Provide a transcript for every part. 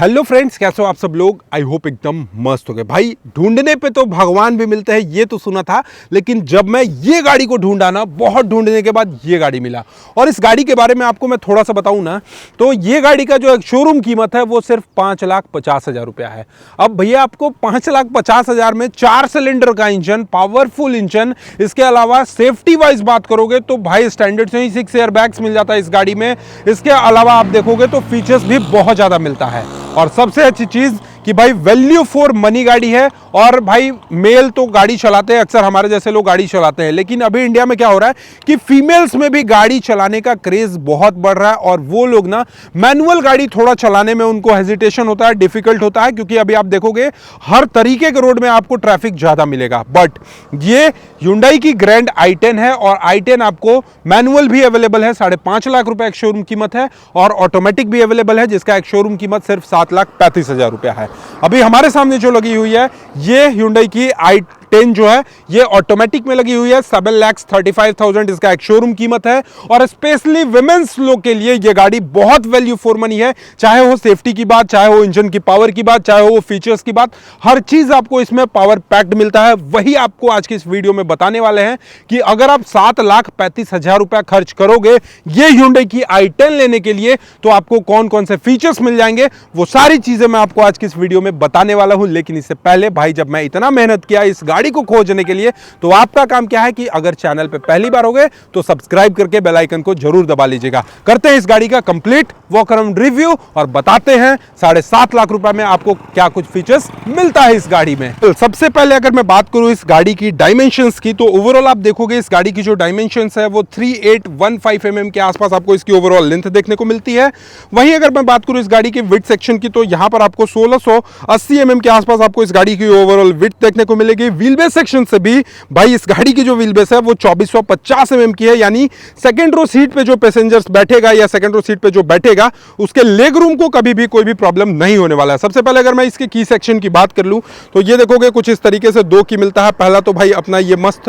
Hello friends, कैसे हो आप सब लोग। आई होप एकदम मस्त हो गए। भाई ढूंढने पे तो भगवान भी मिलते हैं, ये तो सुना था, लेकिन जब मैं ये गाड़ी को ढूंढा ना, बहुत ढूंढने के बाद ये गाड़ी मिला। और इस गाड़ी के बारे में आपको मैं थोड़ा सा बताऊं ना, तो ये गाड़ी का जो एक शोरूम कीमत है वो सिर्फ 5,50,000 रुपया है। अब भैया आपको 5,50,000 में 4 सिलेंडर का इंजन, पावरफुल इंजन, इसके अलावा सेफ्टी वाइज बात करोगे तो भाई स्टैंडर्ड से ही 6 एयर बैग्स मिल जाता है इस गाड़ी में। इसके अलावा आप देखोगे तो फीचर्स भी बहुत ज्यादा मिलता है। और सबसे अच्छी चीज कि भाई वैल्यू फॉर मनी गाड़ी है। और भाई मेल तो गाड़ी चलाते हैं, अक्सर हमारे जैसे लोग गाड़ी चलाते हैं, लेकिन अभी इंडिया में क्या हो रहा है कि फीमेल्स में भी गाड़ी चलाने का क्रेज बहुत बढ़ रहा है। और वो लोग ना मैनुअल गाड़ी थोड़ा चलाने में उनको हेजिटेशन होता है, डिफिकल्ट होता है, क्योंकि अभी आप देखोगे हर तरीके के रोड में आपको ट्रैफिक ज्यादा मिलेगा। बट ये Hyundai की ग्रैंड i10 है, और i10 आपको मैनुअल भी अवेलेबल है, 5.5 लाख रुपए एक शोरूम कीमत है, और ऑटोमेटिक भी अवेलेबल है जिसका एक शोरूम कीमत सिर्फ 7,35,000 रुपया है। अभी हमारे सामने जो लगी हुई है ये Hyundai की i10 जो है ये ऑटोमेटिक में लगी हुई है, 7,35,000 इसका एक शोरूम कीमत है। और स्पेशली विमेंस लोग के लिए ये गाड़ी बहुत वैल्यू फॉर मनी है, चाहे वो सेफ्टी की बात, चाहे वो इंजन की पावर की बात, चाहे वो फीचर्स की बात, हर चीज आपको इसमें पावर पैक्ड मिलता है। वही आपको आज की इस वीडियो में बताने वाले हैं कि अगर आप 7,35,000 रुपया खर्च करोगे ये Hyundai की i10 लेने के लिए, तो आपको कौन कौन से फीचर्स मिल जाएंगे, वो सारी चीजें मैं आपको आज की इस वीडियो में बताने वाला हूं। लेकिन इससे पहले भाई, जब मैं इतना मेहनत किया इस गाड़ी को खोजने के लिए, तो आपका काम क्या है कि अगर चैनल पे पहली बार हो गए तो सब्सक्राइब करके बेल आइकन को जरूर दबा लीजिएगा। करते हैं इस गाड़ी का कंप्लीट वॉक अराउंड रिव्यू और बताते हैं 7.5 लाख रुपए में आपको क्या कुछ फीचर्स मिलता है इस गाड़ी में। तो सबसे पहले अगर मैं बात करूं इस गाड़ी की डायमेंशंस की, तो ओवरऑल आप देखोगे इस गाड़ी की जो डायमेंशंस है वो 3815 mm के आसपास आपको इसकी ओवरऑल लेंथ देखने को मिलती है। वहीं अगर मैं बात करूं इस गाड़ी की विड्थ सेक्शन की, तो यहां पर आपको 1680 mm के आसपास आपको इस गाड़ी की ओवरऑल विड्थ देखने को मिलेगी। व्हील बेस सेक्शन से भी भाई इस गाड़ी की जो व्हील बेस है वो 2450 mm की है, यानी सेकंड रो सीट पे जो पैसेंजर्स बैठेगा या सेकंड रो सीट पे जो बैठेगा उसके लेग रूम को कभी भी कोई भी प्रॉब्लम नहीं होने वाला है। सबसे पहले अगर मैं इसके की सेक्शन की बात कर लूं, तो ये देखोगे कुछ इस तरीके से 2 की मिलता है। पहला तो भाई अपना ये मस्त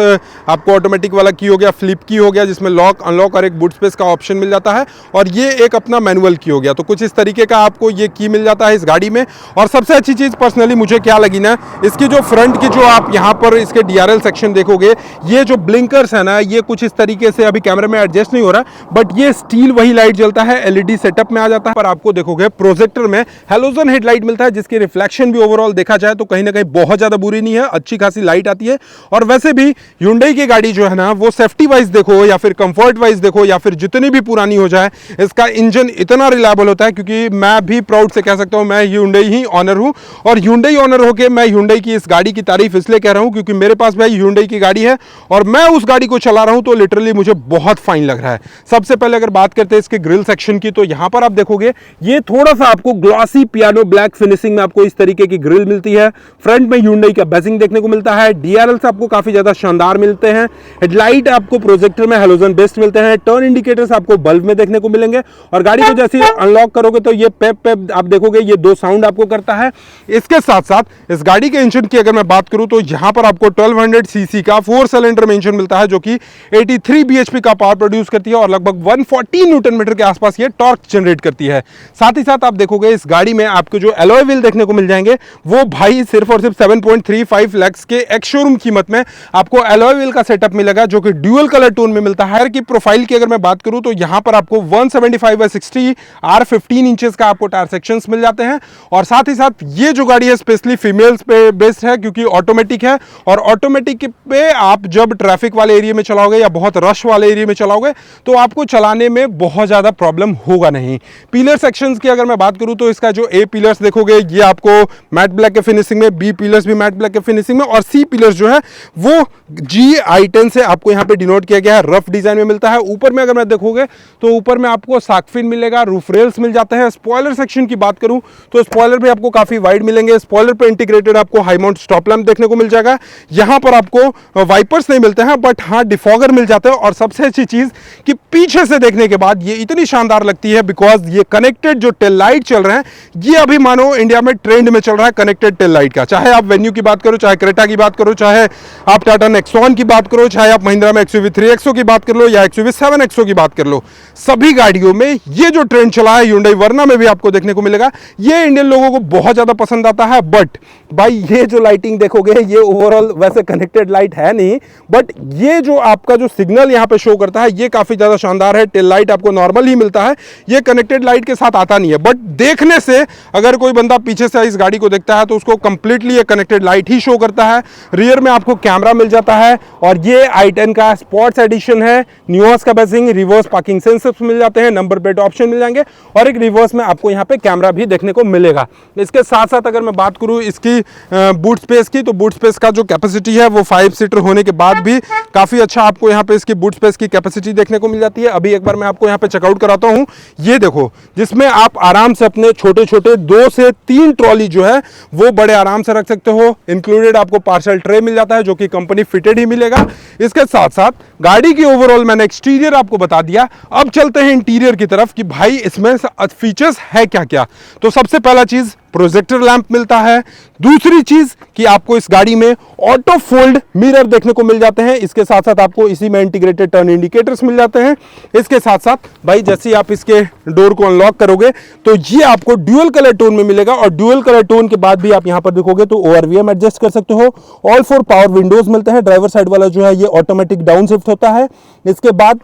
आपको ऑटोमेटिक वाला की हो गया, फ्लिप की हो गया, जिसमें लॉक अनलॉक और एक बूट स्पेस का ऑप्शन मिल जाता है, और ये एक अपना मैनुअल की हो गया। तो कुछ इस तरीके का आपको ये की मिल जाता है इस गाड़ी में। और सबसे अच्छी चीज पर्सनली मुझे क्या लगी ना, इसकी जो फ्रंट की जो आप यहां पर इसके DRL सेक्शन देखोगे, ये जो ब्लिंकर्स है ना, ये कुछ इस तरीके से अभी कैमरे में एडजस्ट नहीं हो रहा, बट ये स्टील वही लाइट जलता है, LED सेटअप में आ जाता है। पर आपको देखोगे प्रोजेक्टर में हेलोजन हेडलाइट मिलता है, जिसकी रिफ्लेक्शन भी ओवरऑल देखा जाए तो कहीं ना कहीं बहुत ज्यादा बुरी नहीं है, अच्छी खासी लाइट आती है। और वैसे भी Hyundai की गाड़ी जो है ना, वो सेफ्टी वाइज देखो या फिर कंफर्ट वाइज देखो या फिर जितनी भी पुरानी हो जाए, इसका इंजन इतना रिलायबल होता है, क्योंकि मैं भी प्राउड से कह सकता हूं मैं Hyundai ही ऑनर हूं। और Hyundai ऑनर होकर मैं Hyundai की इस गाड़ी की तारीफ इसलिए कह रहा हूं क्योंकि मेरे पास भाई Hyundai की गाड़ी है और मैं उस गाड़ी को चला रहा हूं, तो लिटरली मुझे बहुत फाइन लग रहा है। सबसे पहले अगर बात करते हैं इसके ग्रिल सेक्शन की, तो यहां पर आप देखोगे ये थोड़ा सा आपको ग्लॉसी पियानो ब्लैक फिनिशिंग में आपको इस तरीके की ग्रिल मिलती है। फ्रंट में Hyundai का बैजिंग देखने को मिलता है, DRL से आपको काफी ज्यादा शानदार मिलते हैं। हेडलाइट आपको प्रोजेक्टर में हेलोजन बेस्ड मिलते हैं। टर्न इंडिकेटर्स आपको बल्ब में देखने को मिलेंगे। और गाड़ी को जैसे अनलॉक करोगे तो ये पेप पेप आप देखोगे, ये 2 साउंड आपको करता है। इसके साथ साथ इस गाड़ी के इंजन की अगर मैं बात करूं, तो यहां पर आपको 1200 सीसी का 4 सिलेंडर में इंजन मिलता है, जो कि 83 bhp का पावर प्रोड्यूस करती है और लगभग 140 न्यूटन मीटर के आसपास ये टॉर्क जनरेट करती है। साथ ही साथ आप देखोगे इस गाड़ी में आपको जो एलॉय व्हील देखने को मिल जाएंगे, वो भाई सिर्फ और सिर्फ 7.35 लाख के एक्स शोरूम कीमत में आपको एलॉय व्हील का सेटअप मिलेगा, जो कि ड्यूअल कलर टोन में मिलता है। टायर की प्रोफाइल की अगर मैं बात करूं, तो यहां पर आपको 175/60 R15 इंचेस का आपको टायर सेक्शंस मिल जाते हैं। और साथ ही साथ ये जो गाड़ी है स्पेशली फीमेल्स पे बेस्ड है, क्योंकि ऑटोमेटिक है, और ऑटोमेटिक पे आप जब ट्रैफिक वाले एरिया में चलाओगे या बहुत रश वाले एरिया में चलाओगे, तो आपको चलाने में बहुत ज्यादा प्रॉब्लम होगा नहीं। पिलर सेक्शंस की अगर मैं बात करूं, तो इसका जो A पिलर्स देखोगे ये आपको मैट ब्लैक के फिनिशिंग में, B पिलर्स भी मैट ब्लैक के फिनिशिंग में, और C पिलर्स जो है वो GI10 से आपको यहां पे डिनोट किया गया है, रफ डिजाइन में मिलता है। ऊपर में अगर मैं देखोगे तो ऊपर में आपको सार्कफिन मिलेगा, रूफ रेल्स मिल जाते हैं। स्पॉइलर सेक्शन की बात करूं तो स्पॉइलर भी आपको काफी वाइड मिलेंगे। स्पॉइलर पे इंटीग्रेटेड आपको हाई माउंट स्टॉप लैंप देखने को मिल जाएगा। जाएगा। यहाँ पर आपको वाइपर्स नहीं मिलते हैं, बट हाँ डिफॉगर मिल जाते हैं। और सबसे अच्छी चीज़ कि पीछे से देखने के बाद ये इतनी शानदार लगती है, बिकॉज ये कनेक्टेड जो टेल लाइट चल रहे हैं, ये अभी मानो इंडिया में ट्रेंड में चल रहा है कनेक्टेड टेल लाइट का। चाहे आप वेन्यू की बात करो, चाहे क्रेटा की बात करो, चाहे आप टाटा नेक्सॉन की बात करो, चाहे आप महिंद्रा में XUV 3XO की बात कर लो या XUV 7XO की बात कर लो, सभी गाड़ियों में ये जो ट्रेंड चला है, Hyundai वर्ना में भी आपको देखने को मिलेगा। ये इंडियन लोगों को बहुत ज्यादा पसंद आता है। बट भाई ये जो लाइटिंग देखोगे, ये ओवरऑल वैसे कनेक्टेड लाइट है नहीं, बट ये जो आपका जो सिग्नल यहाँ पे शो करता है, ये काफी ज्यादा शानदार है। टेल लाइट आपको नॉर्मल ही मिलता है, ये कनेक्टेड लाइट के साथ आता नहीं है। बट देखने से अगर कोई बंदा पीछे से इस गाड़ी को देखता है तो उसको कंप्लीटली ये कनेक्टेड लाइट ही शो करता है। रियर में आपको कैमरा मिल जाता है, और ये i10 का स्पोर्ट्स एडिशन है। न्यूअर्स का बेसिंग, रिवर्स पार्किंग सेंसर्स मिल जाते हैं, नंबर प्लेट ऑप्शन मिल जाएंगे, और एक रिवर्स में आपको यहाँ पे कैमरा भी देखने को मिलेगा। इसके साथ साथ अगर मैं बात करूँ इसकी बूट स्पेस की, तो बूट स्पेस का जो कैपेसिटी है वो 5 सीटर होने के बाद भी काफी अच्छा आपको यहाँ पे इसकी बूट स्पेस की कैपेसिटी देखने को मिल जाती है। अभी एक बार मैं आपको यहाँ पे चेकआउट कराता हूँ। ये देखो, जिसमें आप आराम से अपने छोटे छोटे 2 से 3 ट्रॉली जो है वो बड़े आराम से रख सकते हो। इंक्लूडेड आपको पार्सल ट्रे मिल जाता है, जो कि कंपनी फिटेड ही मिलेगा। इसके साथ साथ गाड़ी की ओवरऑल मैंने एक्सटीरियर आपको बता दिया। अब चलते हैं इंटीरियर की तरफ कि भाई इसमें फीचर्स है क्या क्या। तो सबसे पहला चीज, प्रोजेक्टर लैंप मिलता है। दूसरी चीज कि आपको इस गाड़ी में ऑटो फोल्ड मिरर देखने को मिल जाते हैं। इसके साथ साथ आपको इसी में इंटीग्रेटेड टर्न इंडिकेटर्स मिल जाते हैं। इसके साथ साथ भाई जैसे ही आप इसके डोर को अनलॉक करोगे तो ये आपको ड्यूअल कलर टोन में मिलेगा, और ड्यूअल कलर टोन के बाद भी आप यहां पर देखोगे तो ORVM एडजस्ट कर सकते हो। ऑल 4 पावर विंडोज मिलते हैं। ड्राइवर साइड वाला जो है ये ऑटोमेटिक डाउन शिफ्ट होता है। इसके बाद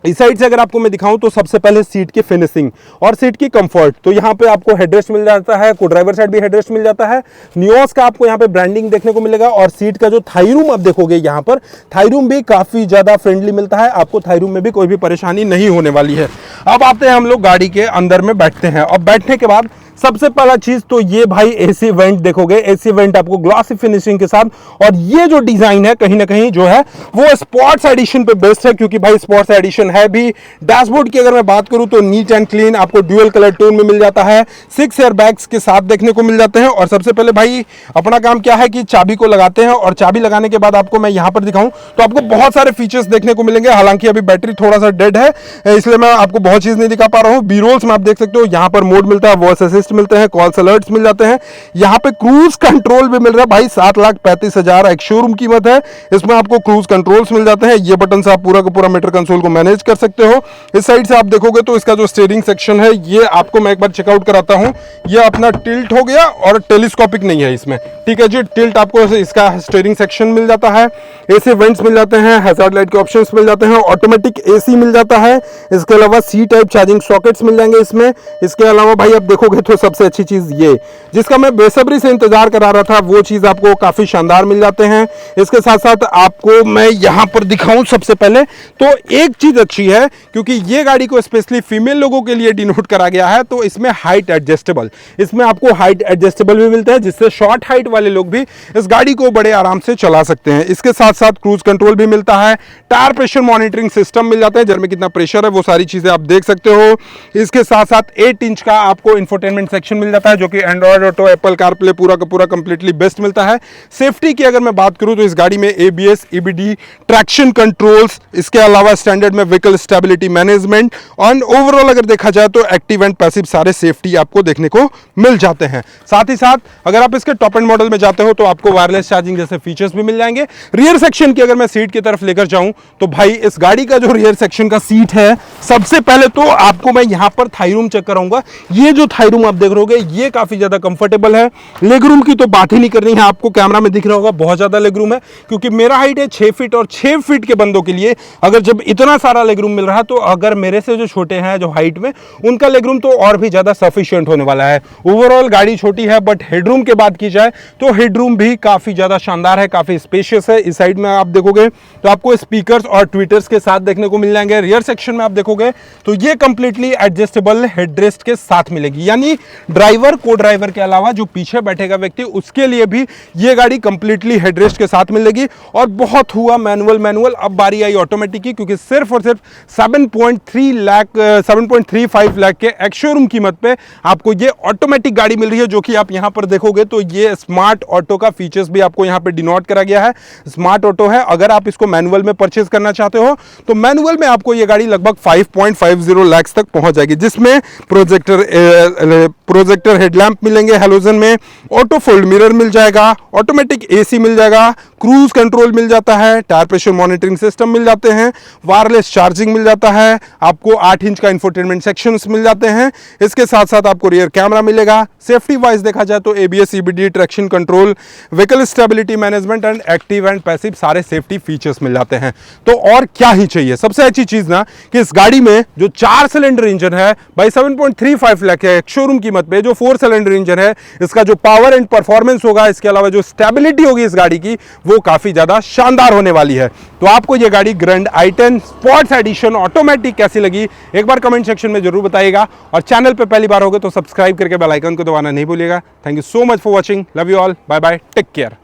इस साइड से अगर आपको मैं दिखाऊं तो सबसे पहले सीट की फिनिशिंग और सीट की कंफर्ट। तो यहाँ पे आपको हेडरेस्ट मिल जाता है, को ड्राइवर साइड भी हेडरेस्ट मिल जाता है। न्यूअर्स का आपको यहाँ पे ब्रांडिंग देखने को मिलेगा, और सीट का जो थाई रूम आप देखोगे यहाँ पर, थाई रूम भी काफी ज्यादा फ्रेंडली मिलता है। आपको थाई रूम में भी कोई भी परेशानी नहीं होने वाली है। अब आते हैं हम लोग गाड़ी के अंदर में बैठते हैं। अब बैठने के बाद सबसे पहला चीज तो ये भाई एसी वेंट देखोगे। एसी वेंट आपको ग्लॉसी फिनिशिंग के साथ, और ये जो डिजाइन है कहीं ना कहीं जो है वो स्पोर्ट्स एडिशन पे बेस्ड है, क्योंकि भाई स्पोर्ट्स एडिशन है भी। डैशबोर्ड की अगर मैं बात करूं तो नीट एंड क्लीन आपको ड्यूअल कलर टोन में मिल जाता है। 6 एयर बैग्स के साथ देखने को मिल जाते हैं। और सबसे पहले भाई अपना काम क्या है कि चाबी को लगाते हैं, और चाबी लगाने के बाद आपको मैं यहां पर दिखाऊं तो आपको बहुत सारे फीचर्स देखने को मिलेंगे। हालांकि अभी बैटरी थोड़ा सा डेड है, इसलिए मैं आपको बहुत चीज नहीं दिखा पा रहा हूं। बी रोल्स में आप देख सकते हो, यहां पर मोड मिलता है, वॉइस असिस्ट मिलते हैं, कॉल्स अलर्ट्स मिल जाते हैं। यहाँ पे क्रूज कंट्रोल भी मिल रहा है भाई। 7,35,000 एक शोरूम कीमत है। इसमें आपको क्रूज कंट्रोल्स मिल जाते हैं। ये बटन से आप पूरा का पूरा मीटर कंसोल को मैनेज कर सकते हो। इस साइड से आप देखोगे तो इसका जो स्टीयरिंग सेक्शन है, ये आपको मैं एक बार चेकआउट कराता हूं। ये अपना टिल्ट हो गया, और टेलीस्कोपिक नहीं है इसमें, ठीक है जी। टिल्ट आपको इसका स्टीयरिंग सेक्शन मिल जाता है। एसी वेंट्स मिल जाते हैं, हैजार्ड लाइट के ऑप्शंस मिल जाते हैं, ऑटोमेटिक एसी मिल जाता है। इसके अलावा सी टाइप चार्जिंग सॉकेट्स मिल जाएंगे इसमें। इसके अलावा भाई आप देखोगे तो सबसे अच्छी चीज ये, जिसका मैं बेसब्री से इंतजार करा रहा था, वो चीज आपको काफी शानदार मिल जाते हैं। इसके साथ साथ आपको मैं यहां पर दिखाऊं सबसे पहले तो एक चीज अच्छी है, क्योंकि ये गाड़ी को स्पेशली फीमेल लोगों के लिए डिनोट करा गया है, तो इसमें हाइट एडजस्टेबल, इसमें आपको हाइट एडजस्टेबल भी मिलता है, जिससे शॉर्ट हाइट वाले लोग भी इस गाड़ी को बड़े आराम से चला सकते हैं। इसके साथ साथ क्रूज कंट्रोल भी मिलता है, टायर प्रेशर मॉनिटरिंग सिस्टम मिल जाता है, जर में कितना प्रेशर है वो सारी चीजें आप देख सकते हो। इसके साथ साथ 8 इंच का आपको इंफोटेनमेंट सेक्शन मिल जाता है, जो कि एंड्रॉइड ऑटो, एप्पल कारप्ले पूरा का पूरा कंप्लीटली बेस्ट मिलता है। सेफ्टी की अगर मैं बात करूं तो इस गाड़ी में ABS, EBD, ट्रैक्शन कंट्रोल्स, इसके अलावा स्टैंडर्ड में व्हीकल स्टेबिलिटी मैनेजमेंट, और ओवरऑल अगर देखा जाए तो एक्टिव एंड पैसिव सारे सेफ्टी आपको देखने को मिल जाते हैं। साथ ही साथ अगर आप इसके टॉप एंड मॉडल में जाते हो तो आपको वायरलेस चार्जिंग जैसे फीचर्स भी मिल जाएंगे। रियर सेक्शन की अगर मैं सीट की तरफ लेकर जाऊं तो भाई इस गाड़ी का जो रियर सेक्शन का सीट है, सबसे पहले तो आपको मैं यहां पर थाई रूम चेक कराऊंगा। ये जो थाई रूम आप देख रहे हो, ये काफी ज्यादा कंफर्टेबल है। लेग रूम की तो बात ही नहीं करनी है, आपको कैमरा में दिख रहा होगा बहुत ज्यादा लेग रूम है, क्योंकि मेरा हाइट है 6 फीट, और 6 फीट के बंदों के लिए अगर जब इतना सारा लेग रूम मिल रहा है, तो अगर मेरे से जो छोटे हैं जो हाइट में, उनका लेग रूम तो और भी ज्यादा सफिशिएंट होने वाला है। ओवरऑल गाड़ी छोटी है, बट हेडरूम की बात की जाए तो हेडरूम भी काफी ज्यादा शानदार है, काफी स्पेशियस है। इस साइड में आप देखोगे तो आपको स्पीकर्स और ट्विटर्स के साथ देखने को मिल जाएंगे। रियर सेक्शन में आप देखोगे तो ये कंप्लीटली एडजस्टेबल हेडरेस्ट के साथ मिलेगी, यानी ड्राइवर, को ड्राइवर के अलावा जो पीछे बैठेगा व्यक्ति, उसके लिए भी ये गाड़ी कंप्लीटली हेडरेस्ट के साथ मिलेगी। और बहुत हुआ मैनुअल, अब बारी आई ऑटोमेटिक की, क्योंकि सिर्फ और सिर्फ 7.35 लाख के एक्स शोरूम कीमत पे आपको ये ऑटोमेटिक गाड़ी मिल रही है, जो कि आप यहां पर देखोगे तो ये स्मार्ट ऑटो का फीचर्स भी आपको यहां पे डिनोट करा गया है। स्मार्ट ऑटो है। अगर आप इसको मैनुअल में परचेज करना चाहते हो तो मैनुअल में आपको ये गाड़ी लगभग 5.50 लाख तक पहुंच जाएगी, जिसमें प्रोजेक्टर हेडलैम्प मिलेंगे हैलोजन में, ऑटो फोल्ड मिरर मिल जाएगा, ऑटोमेटिक एसी मिल जाएगा, क्रूज कंट्रोल मिल जाता है, टायर प्रेशर मॉनिटरिंग सिस्टम मिल जाते हैं, वायरलेस चार्जिंग मिल जाता है, आपको 8 इंच का इंफोटेनमेंट सेक्शंस मिल जाते हैं। इसके साथ साथ आपको रियर कैमरा मिलेगा। सेफ्टी वाइज देखा जाए तो ABS, CBD, traction control, vehicle stability management and active and passive सारे सेफ्टी फीचर्स मिल जाते हैं। तो और क्या ही चाहिए। सबसे अच्छी चीज ना कि इस गाड़ी में जो 4 सिलेंडर इंजन है भाई 7.35 लाख है शोरूम कीमत पे, जो 4 सिलेंडर इंजन है, इसका जो पावर एंड परफॉर्मेंस होगा, इसके अलावा जो स्टेबिलिटी होगी इस गाड़ी की, वो काफी ज्यादा शानदार होने वाली है। तो आपको ये गाड़ी grand i10 sports addition automatic कैसी लगी एक बार कमेंट सेक्शन में जरूर बताइएगा। और चैनल पे पहली बार होगे तो सब्सक्राइब करके बेल आइकन को दबाना नहीं भूलिएगा। Thank you so much for watching. Love you all. Bye bye. Take care.